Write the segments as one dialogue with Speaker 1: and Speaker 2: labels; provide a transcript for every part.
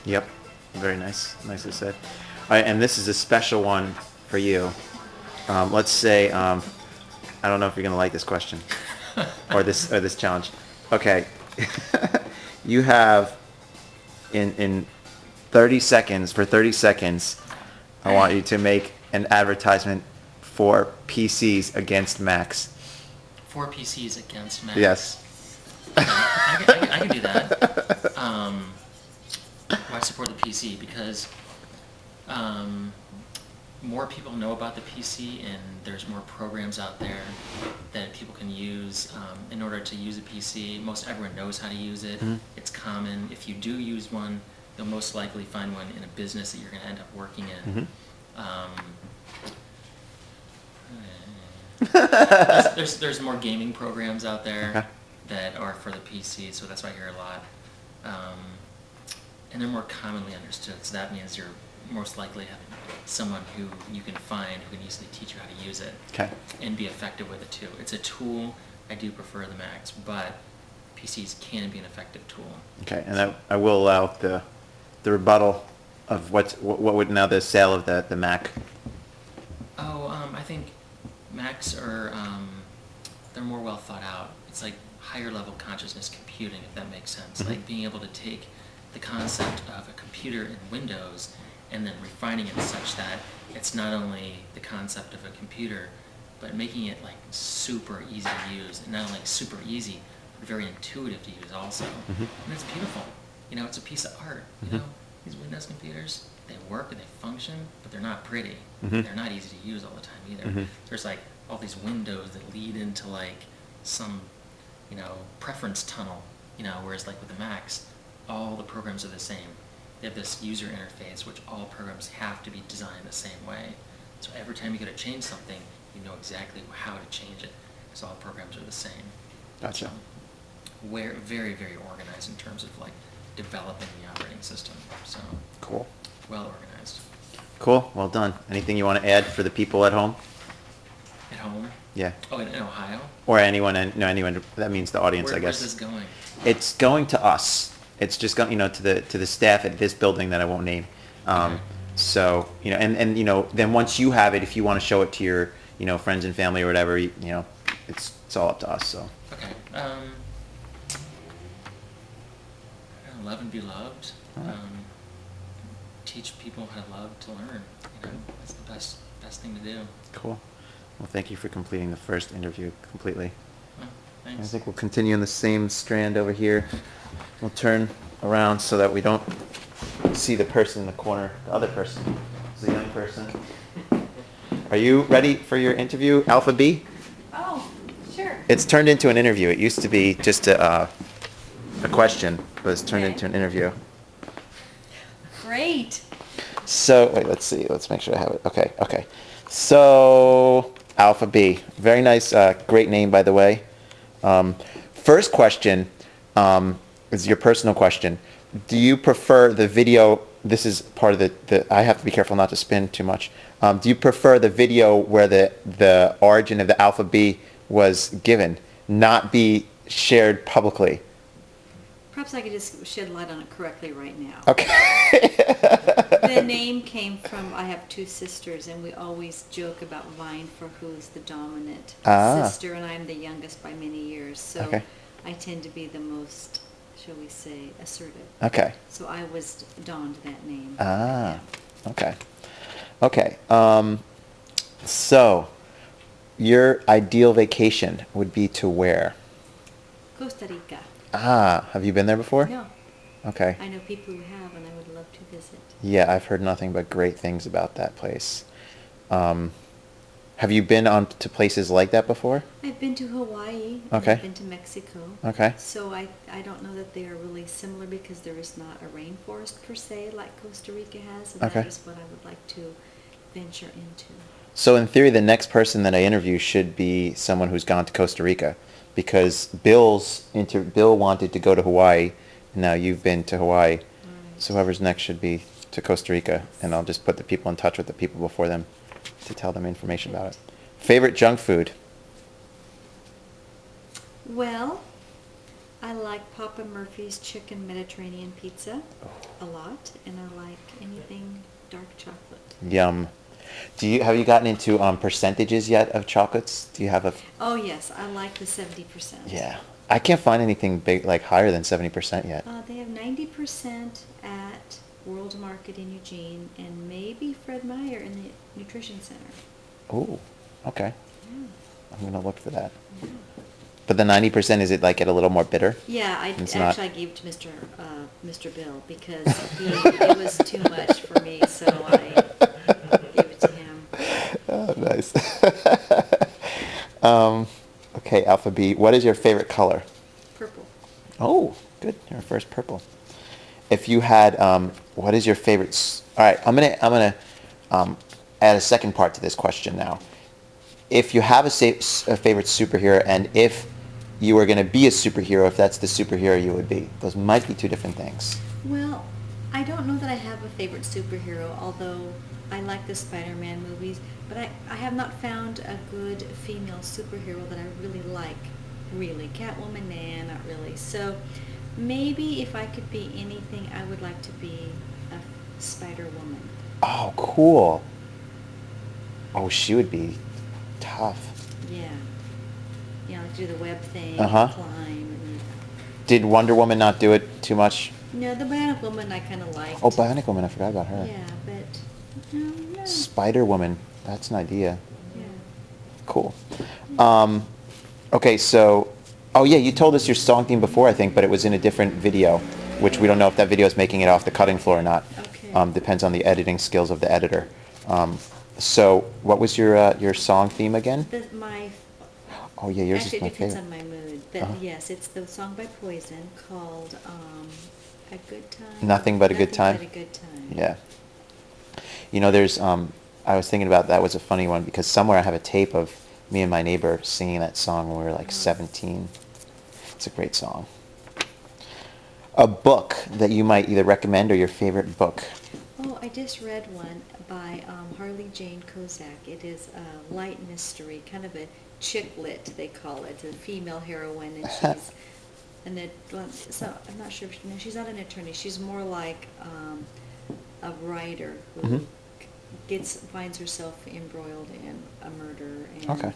Speaker 1: Yep. Very nice. Nicely said. All right, and this is a special one for you. Let's say, I don't know if you're gonna like this question, or this challenge. Okay, you have in 30 seconds. For 30 seconds, I want you to make an advertisement for PCs against Macs.
Speaker 2: For PCs against Macs.
Speaker 1: Yes.
Speaker 2: I can do that. Why support the PC? Because more people know about the PC, and there's more programs out there that people can use in order to use a PC. Most everyone knows how to use it.
Speaker 1: Mhm.
Speaker 2: It's common. If you do use one, you'll most likely find one in a business that you're going to end up working in. There's more gaming programs out there
Speaker 1: Okay.
Speaker 2: that are for the PC, so that's why I hear a lot. And they're more commonly understood, so that means you're most likely having someone who you can find who can easily teach you how to use it.
Speaker 1: Okay.
Speaker 2: And be effective with it too. It's a tool. I do prefer the Macs, but PCs can be an effective tool.
Speaker 1: Okay, and I will allow the rebuttal of what would now the sale of the Mac.
Speaker 2: I think Macs are they're more well thought out. It's like higher level consciousness computing, if that makes sense.
Speaker 1: Mhm.
Speaker 2: Like being able to take the concept of a computer in Windows and then refining it such that it's not only the concept of a computer, but making it like super easy to use, and not only super easy, but very intuitive to use also.
Speaker 1: Mhm.
Speaker 2: And it's beautiful. You know, it's a piece of art. You
Speaker 1: Mhm.
Speaker 2: know, these Windows computers, they work and they function, but they're not pretty.
Speaker 1: Mhm.
Speaker 2: They're not easy to use all the time either.
Speaker 1: Mhm.
Speaker 2: There's like all these windows that lead into like some, you know, preference tunnel, you know, whereas like with the Macs, all the programs are the same. They have this user interface which all programs have to be designed the same way. So every time you go to change something, you know exactly how to change it, because all programs are the same.
Speaker 1: Gotcha.
Speaker 2: So, we're very, very organized in terms of like developing the operating system. So
Speaker 1: Cool.
Speaker 2: well organized.
Speaker 1: Cool. Well done. Anything you want to add for the people at home?
Speaker 2: At home?
Speaker 1: Yeah.
Speaker 2: Oh, in Ohio?
Speaker 1: Or anyone? No, anyone. That means the audience, I guess.
Speaker 2: Where's this going?
Speaker 1: It's going to us. It's just going, to the staff at this building that I won't name.
Speaker 2: Okay.
Speaker 1: So, and then once you have it, if you want to show it to your, friends and family or whatever, it's all up to us. So.
Speaker 2: Okay. Love and be loved.
Speaker 1: Alright.
Speaker 2: Teach people how to love to learn. You know, that's the best thing to do.
Speaker 1: Cool. Well, thank you for completing the first interview completely.
Speaker 2: Well,
Speaker 1: I
Speaker 2: thanks.
Speaker 1: think we'll continue in the same strand over here. We'll turn around so that we don't see the person in the corner. The other person is a young person. Are you ready for your interview, Alpha B?
Speaker 3: Oh, sure.
Speaker 1: It's turned into an interview. It used to be just a question, but it's turned
Speaker 3: Okay.
Speaker 1: into an interview.
Speaker 3: Great.
Speaker 1: So, wait, let's see. Let's make sure I have it. Okay. So, Alpha B. Very nice, great name, by the way. First question is your personal question. Do you prefer the video? This is part of the I have to be careful not to spin too much. Do you prefer the video where the origin of the Alpha B was given, not be shared publicly?
Speaker 3: Perhaps I could just shed light on it correctly right now.
Speaker 1: Okay.
Speaker 3: The name came from, I have two sisters, and we always joke about vying for who's the dominant sister, and I'm the youngest by many years. So
Speaker 1: Okay.
Speaker 3: I tend to be the most, shall we say, assertive.
Speaker 1: Okay.
Speaker 3: So I was donned that name.
Speaker 1: Ah.
Speaker 3: Yeah.
Speaker 1: Okay. So, your ideal vacation would be to where?
Speaker 3: Costa Rica.
Speaker 1: Ah, have you been there before?
Speaker 3: No,
Speaker 1: Okay.
Speaker 3: I know people who have, and I would love to visit.
Speaker 1: Yeah, I've heard nothing but great things about that place. Have you been on to places like that before?
Speaker 3: I've been to Hawaii. And
Speaker 1: Okay.
Speaker 3: I've been to Mexico.
Speaker 1: Okay.
Speaker 3: So I don't know that they are really similar because there is not a rainforest per se like Costa Rica has, and
Speaker 1: Okay.
Speaker 3: that is what I would like to venture into.
Speaker 1: So in theory, the next person that I interview should be someone who's gone to Costa Rica, because Bill wanted to go to Hawaii, and now you've been to Hawaii.
Speaker 3: Right.
Speaker 1: So whoever's next should be to Costa Rica, and I'll just put the people in touch with the people before them to tell them information about it. Favorite junk food?
Speaker 3: Well, I like Papa Murphy's chicken Mediterranean pizza a lot, and I like anything dark chocolate.
Speaker 1: Yum. Have you gotten into percentages yet of chocolates? Do you have a?
Speaker 3: Oh yes, I like the 70%.
Speaker 1: Yeah. I can't find anything big like higher than 70% yet.
Speaker 3: They have 90% at World Market in Eugene, and maybe Fred Meyer in the Nutrition Center.
Speaker 1: Oh, okay.
Speaker 3: Yeah.
Speaker 1: I'm gonna look for that.
Speaker 3: Yeah.
Speaker 1: But the 90%, is it like get a little more bitter?
Speaker 3: Yeah,
Speaker 1: It's
Speaker 3: I
Speaker 1: not-
Speaker 3: gave it to Mr. Bill because it was too much for me, so I gave it to him.
Speaker 1: Oh, nice. Okay, Alpha B. What is your favorite color?
Speaker 3: Purple.
Speaker 1: Oh, good. Your first purple. If you had, what is your favorite? All right, I'm gonna add a second part to this question now. If you have a favorite superhero, and if you were gonna be a superhero, if that's the superhero you would be, those might be two different things.
Speaker 3: Well, I don't know that I have a favorite superhero, although I like the Spider-Man movies, but I have not found a good female superhero that I really like. Really. Catwoman, nah, not really. So maybe if I could be anything, I would like to be a Spider-Woman.
Speaker 1: Oh, cool. Oh, she would be tough.
Speaker 3: Yeah. You know, like do the web thing,
Speaker 1: Uh-huh.
Speaker 3: climb. And,
Speaker 1: Did Wonder Woman not do it too much?
Speaker 3: no, the Bionic Woman I kind of liked.
Speaker 1: Oh, Bionic Woman, I forgot about her.
Speaker 3: Yeah, but no.
Speaker 1: Spider Woman, that's an idea.
Speaker 3: Yeah.
Speaker 1: Cool. Okay, so, oh yeah, you told us your song theme before, I think, but it was in a different video, which we don't know if that video is making it off the cutting floor or not.
Speaker 3: Okay.
Speaker 1: Depends on the editing skills of the editor. So, what was your song theme again?
Speaker 3: My
Speaker 1: Oh yeah, yours
Speaker 3: actually,
Speaker 1: is my
Speaker 3: it depends
Speaker 1: favorite.
Speaker 3: on my mood, but
Speaker 1: Uh-huh.
Speaker 3: yes, it's the song by Poison called "A Good Time."
Speaker 1: Nothing But a Good Time?
Speaker 3: Nothing But a Good Time.
Speaker 1: Yeah. You know, there's, I was thinking about that was a funny one because somewhere I have a tape of me and my neighbor singing that song when we were like 17. It's a great song. A book that you might either recommend or your favorite book.
Speaker 3: Oh, I just read one by Harley Jane Kozak. It is a light mystery, kind of a chick lit, they call it, a female heroine, and she's so I'm not sure if she's not an attorney. She's more like a writer who finds herself embroiled in a murder and
Speaker 1: Okay.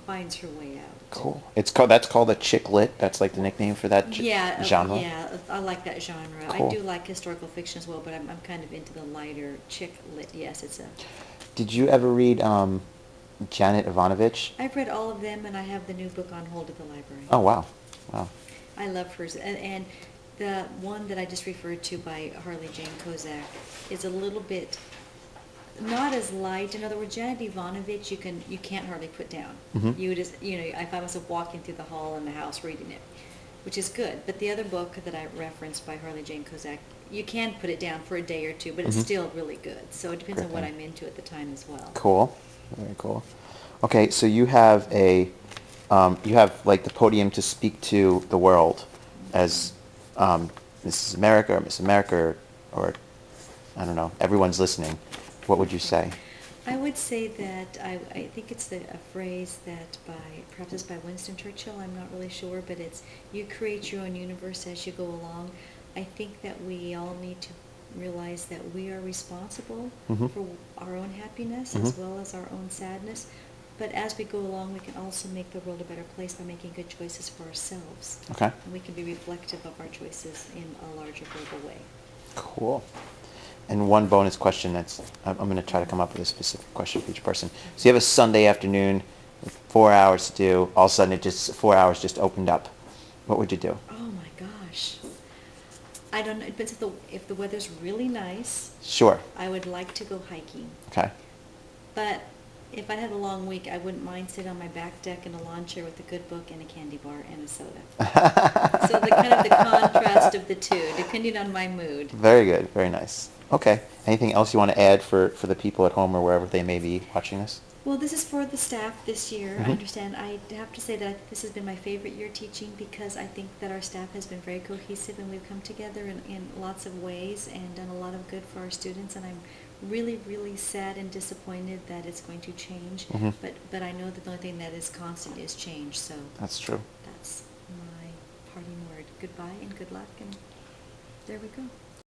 Speaker 3: finds her way out.
Speaker 1: Cool. That's called a chick lit. That's like the nickname for that genre.
Speaker 3: Yeah, I like that genre.
Speaker 1: Cool.
Speaker 3: I do like historical fiction as well, but I'm kind of into the lighter chick lit. Yes, it's a.
Speaker 1: Did you ever read Janet Ivanovich?
Speaker 3: I've read all of them, and I have the new book on hold at the library.
Speaker 1: Oh wow, wow.
Speaker 3: I love hers, and the one that I just referred to by Harley Jane Kozak is a little bit not as light. In other words, Janet Ivanovich, you can't hardly put down.
Speaker 1: Mhm.
Speaker 3: You just, I find myself walking through the hall in the house reading it, which is good. But the other book that I referenced by Harley Jane Kozak, you can put it down for a day or two, but it's
Speaker 1: Mhm.
Speaker 3: still really good. So it depends
Speaker 1: Great
Speaker 3: on what
Speaker 1: thing.
Speaker 3: I'm into at the time as well.
Speaker 1: Cool. Very cool. Okay, so you have like the podium to speak to the world as Mrs. America or Miss America or I don't know, everyone's listening. What would you say?
Speaker 3: I would say that I think it's a phrase that perhaps it's by Winston Churchill, I'm not really sure, but it's you create your own universe as you go along. I think that we all need to realize that we are responsible
Speaker 1: Mhm.
Speaker 3: for our own happiness
Speaker 1: Mhm.
Speaker 3: as well as our own sadness. But as we go along, we can also make the world a better place by making good choices for ourselves.
Speaker 1: Okay.
Speaker 3: And we can be reflective of our choices in a larger global way.
Speaker 1: Cool. And one bonus question I'm going to try to come up with a specific question for each person. So you have a Sunday afternoon, 4 hours to do. All of a sudden, 4 hours just opened up. What would you do?
Speaker 3: Oh my gosh. I don't know. It depends if the weather's really nice.
Speaker 1: Sure.
Speaker 3: I would like to go hiking.
Speaker 1: Okay.
Speaker 3: But if I had a long week, I wouldn't mind sitting on my back deck in a lawn chair with a good book and a candy bar and a soda. So the kind of the contrast of the two, depending on my mood.
Speaker 1: Very good. Very nice. Okay. Anything else you want to add for the people at home or wherever they may be watching this?
Speaker 3: Well, this is for the staff this year.
Speaker 1: Mhm.
Speaker 3: I understand. I have to say that this has been my favorite year teaching because I think that our staff has been very cohesive and we've come together in lots of ways and done a lot of good for our students. And I'm really, really sad and disappointed that it's going to change.
Speaker 1: Mhm.
Speaker 3: But I know that the only thing that is constant is change. So
Speaker 1: That's true.
Speaker 3: that's my parting goodbye and good luck, and there we go.